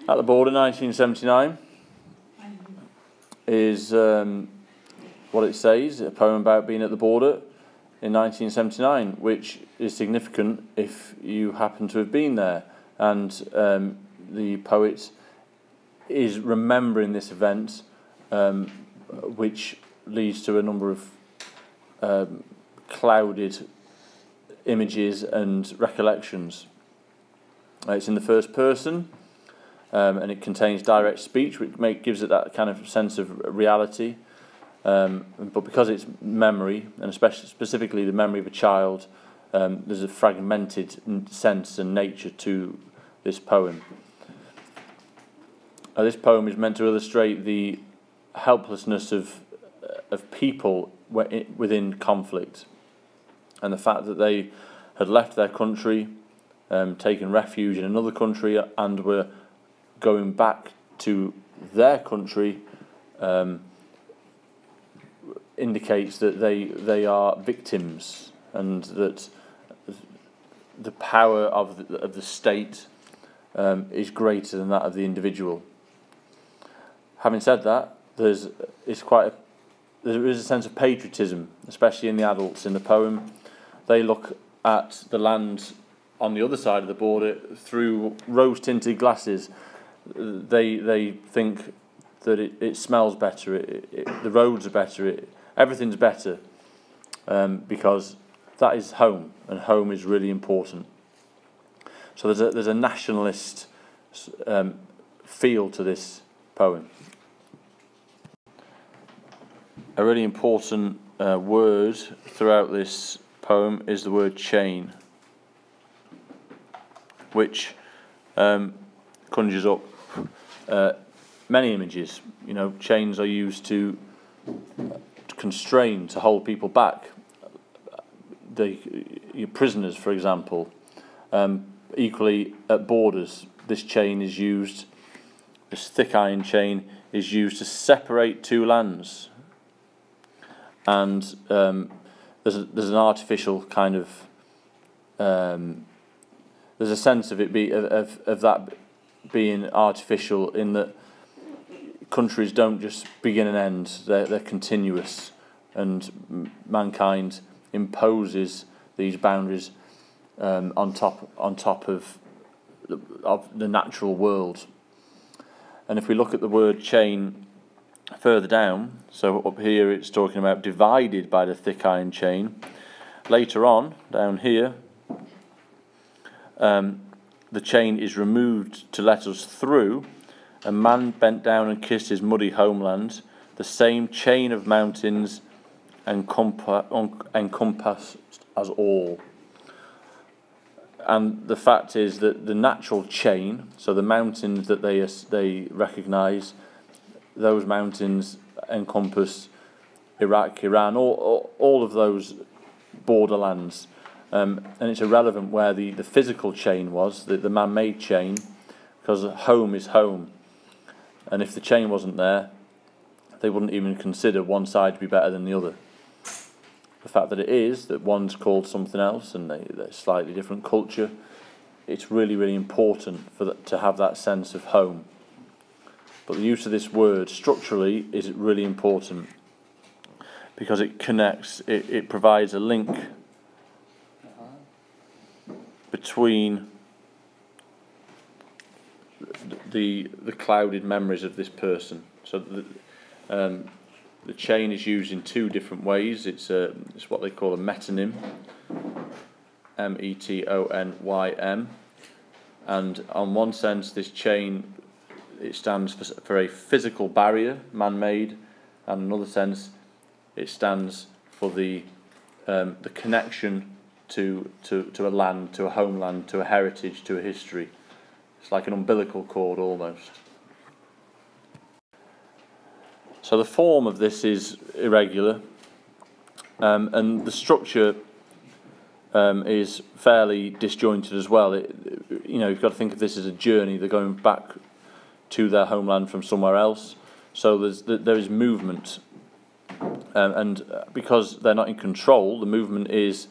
At the Border, 1979, is what it says, a poem about being at the border in 1979, which is significant if you happen to have been there. And the poet is remembering this event, which leads to a number of clouded images and recollections. It's in the first person, and it contains direct speech, which gives it that kind of sense of reality. But because it's memory, and especially specifically the memory of a child, there's a fragmented sense and nature to this poem. This poem is meant to illustrate the helplessness of people within conflict, and the fact that they had left their country, taken refuge in another country, and were going back to their country, indicates that they are victims, and that the power of the state is greater than that of the individual. Having said that, there is a sense of patriotism, especially in the adults in the poem. They look at the land on the other side of the border through rose-tinted glasses. They think that it smells better, the roads are better, everything's better, because that is home, and home is really important. So there's a nationalist feel to this poem. A really important word throughout this poem is the word chain, which conjures up many images. You know, chains are used to constrain, to hold people back. Your prisoners, for example. Equally, at borders, this chain is used, this thick iron chain is used to separate two lands. And there's an artificial kind of there's a sense of it of that being artificial, in that countries don't just begin and end; they're continuous, and mankind imposes these boundaries on top of the natural world. And if we look at the word chain further down, so up here it's talking about divided by the thick iron chain. Later on, down here, the chain is removed to let us through. A man bent down and kissed his muddy homeland. The same chain of mountains encompassed us all. And the fact is that the natural chain, so the mountains that they recognise, those mountains encompass Iraq, Iran, all of those borderlands. And it's irrelevant where the physical chain was, the man-made chain, because home is home. And if the chain wasn't there, they wouldn't even consider one side to be better than the other. The fact that it is, that one's called something else and they're slightly different culture, it's really, really important to have that sense of home. But the use of this word structurally is really important, because it connects, it provides a link between the clouded memories of this person. So the chain is used in two different ways. It's what they call a metonym, M-E-T-O-N-Y-M, and on one sense this chain, it stands for a physical barrier, man-made, and in another sense it stands for the connection to a land, to a homeland, to a heritage, to a history. It's like an umbilical cord almost. So the form of this is irregular, and the structure is fairly disjointed as well. You've got to think of this as a journey. They're going back to their homeland from somewhere else, so there is movement, and because they're not in control, the movement is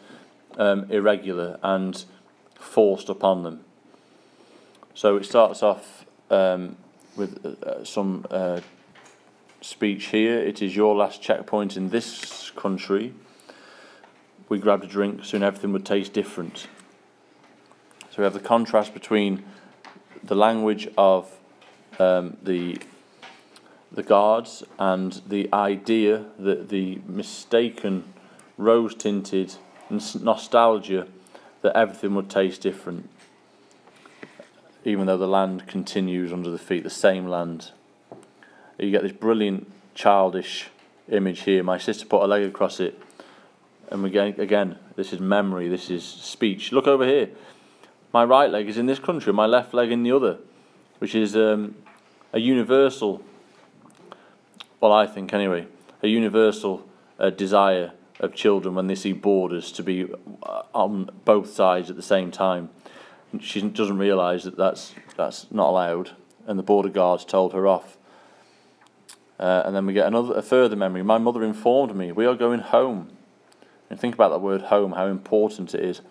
irregular and forced upon them. So it starts off with some speech here. It is your last checkpoint in this country. We grabbed a drink, soon everything would taste different. So we have the contrast between the language of the guards and the idea that the mistaken rose-tinted nostalgia that everything would taste different, even though the land continues under the feet, the same land. You get this brilliant childish image here. My sister put her leg across it, and again, this is memory, this is speech. Look over here. My right leg is in this country, my left leg in the other, which is a universal, well, I think anyway, a universal desire of children when they see borders to be on both sides at the same time. She doesn't realise that that's not allowed, and the border guards told her off. And then we get a further memory. My mother informed me, we are going home. And think about that word home, how important it is,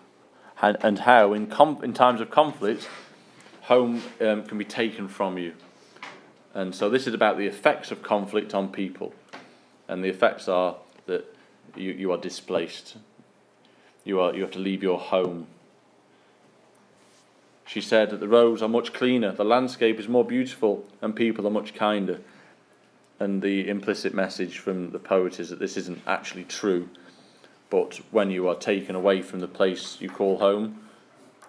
and how in times of conflict, home can be taken from you. And so this is about the effects of conflict on people, and the effects are that you are displaced. You have to leave your home. She said that the roads are much cleaner, the landscape is more beautiful, and people are much kinder. And the implicit message from the poet is that this isn't actually true, but when you are taken away from the place you call home,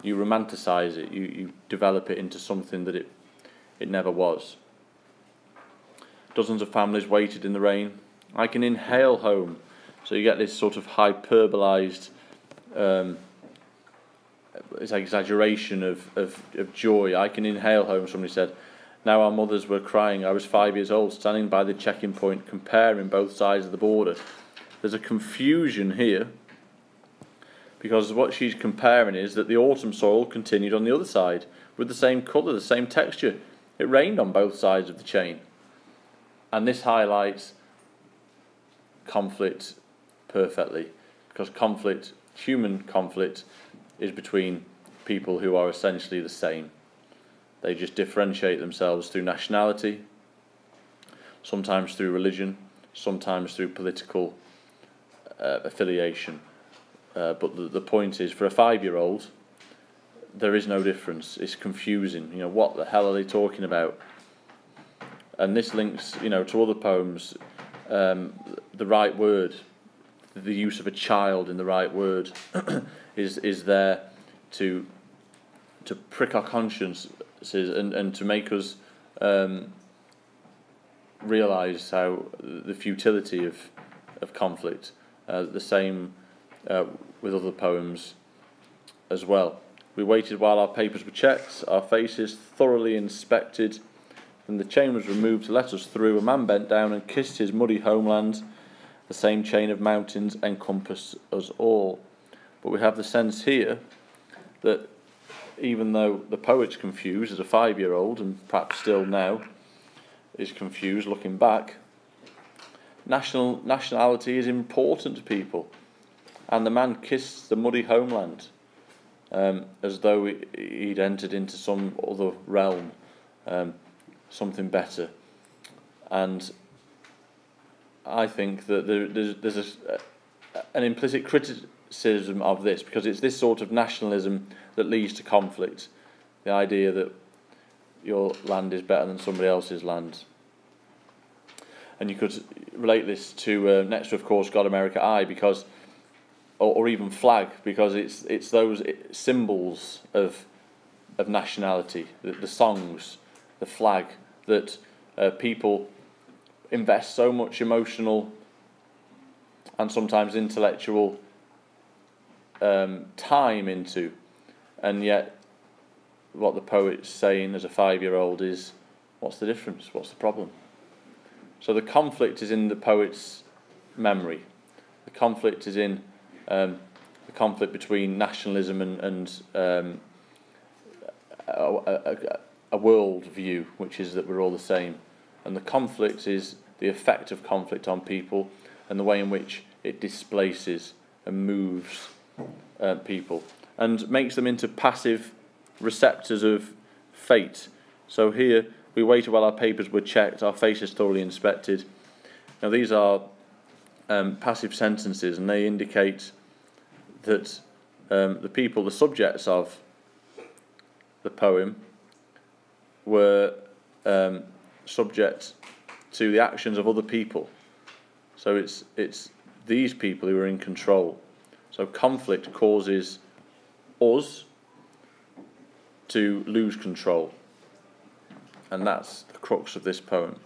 you romanticize it, you develop it into something that it never was. Dozens of families waited in the rain. I can inhale home. So you get this sort of hyperbolized exaggeration of joy. I can inhale home, somebody said. Now our mothers were crying. I was 5 years old, standing by the checking point, comparing both sides of the border. There's a confusion here, because what she's comparing is that the autumn soil continued on the other side, with the same colour, the same texture. It rained on both sides of the chain. And this highlights conflict perfectly, because conflict, human conflict, is between people who are essentially the same. They just differentiate themselves through nationality, sometimes through religion, sometimes through political affiliation. But the point is, for a 5-year-old, there is no difference. It's confusing. You know, what the hell are they talking about? And this links, you know, to other poems. The right word, the use of a child in the right word, is there to prick our consciences and to make us realise how the futility of conflict. The same with other poems as well. We waited while our papers were checked, our faces thoroughly inspected. When the chain was removed to let us through, a man bent down and kissed his muddy homeland. The same chain of mountains encompassed us all. But we have the sense here that even though the poet's confused as a 5-year-old, and perhaps still now is confused looking back, nationality is important to people. And the man kissed the muddy homeland as though he'd entered into some other realm, something better. And I think that there's an implicit criticism of this, because it's this sort of nationalism that leads to conflict. The idea that your land is better than somebody else's land. And you could relate this to next to, of course, God, America, I, because, or even flag, because it's those symbols of nationality, the songs, the flag, that people invest so much emotional and sometimes intellectual time into, and yet what the poet's saying as a 5-year-old is, what's the difference? What's the problem? So the conflict is in the poet's memory. The conflict is in the conflict between nationalism and a world view, which is that we're all the same. And the conflict is the effect of conflict on people and the way in which it displaces and moves people and makes them into passive receptors of fate So here, we waited while our papers were checked, our faces thoroughly inspected. Now these are passive sentences, and they indicate that the people, the subjects of the poem, were subject to the actions of other people. So it's these people who are in control. So conflict causes us to lose control, and that's the crux of this poem.